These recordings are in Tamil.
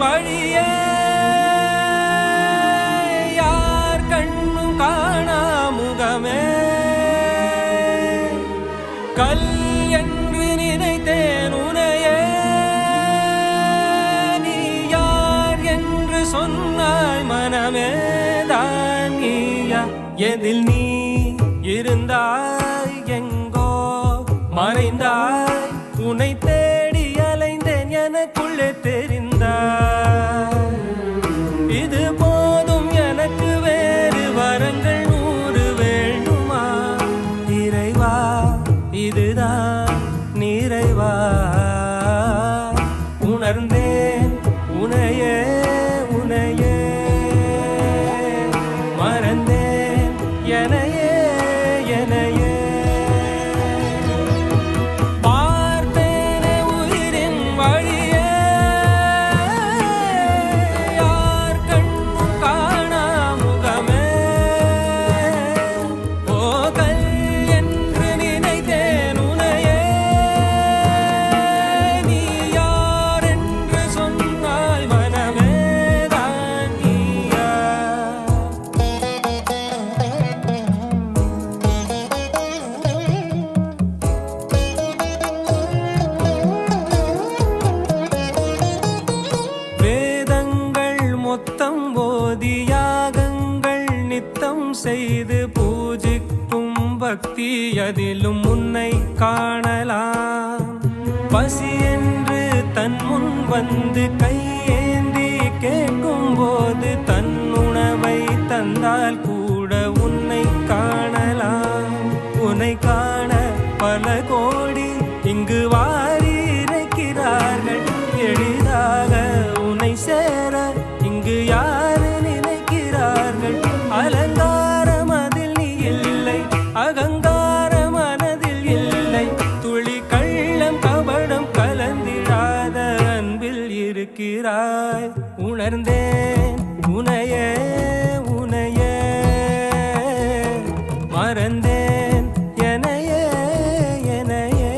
வழியே யார் கண்ணும் காணா முகமே கல் என்று நினைத்தேன் உனையே நீ யார் என்று சொன்னாய் மனமே தான் நீயா எதில் நீ இருந்தாய் எங்கோ மறைந்தாய் உன்னை தேடி அலைந்தேன் எனக்குள்ளே தெரிந்தாய் இது போதும் எனக்கு வேறு வரங்கள் 100 வேண்டுமா இறைவா இதுதான் நிறைவா உணர்ந்தேன் உனையே உனையே மறந்தேன் எனையே எனையே பார்த்தேனே உயிரின் வழியே யார் கண்ணும் காணா முகமே போகல் என்று நினைத்தேன் உனையே நீ யார் என்று சொன்னால் மனமே தான் நீயா வேதங்கள் மொத்தம் ஓதி யாகங்கள் நித்தம் செய்து பூஜிக்கும் பக்தி அதிலும் உன்னை காணலாம் பசி என்று தன் முன் வந்து கையேந்தி கேட்கும் போது தன் உணவை தந்தால் கூட உன்னை காணலாம் உன்னை காண பல கோடி இங்கு வாரி இறைக்கிறார்கள் எளிதாக உன்னை சேர இங்கு யாரு நினைக்கிறார்கள் அலங்காரம் அதில் நீ இல்லை அகங்காரம் மனதில் இல்லை துளி கள்ளம் கபடம் கலந்திடாத அன்பில் இருக்கிறாய் உணர்ந்தேன் உனையே உனையே மறந்தேன் எனையே எனையே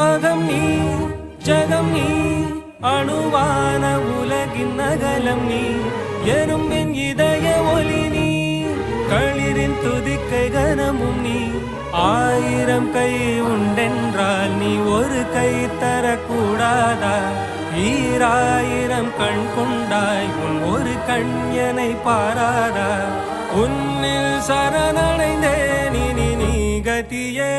அகம் நீ ஜகம் நீ அணுவான உலகின் அகலம் நீ எறும்பின் இதய ஒளி நீ களிரின் துதிக்கை கனமும் நீ 1000 கை உண்டென்றால் நீ ஒரு கை தரக்கூடாதா 1000 கண் கொண்டாய் உன் ஒரு கண் என்னை பாராதா உன்னில் சரணடைந்தேன் இனி நீ கதியே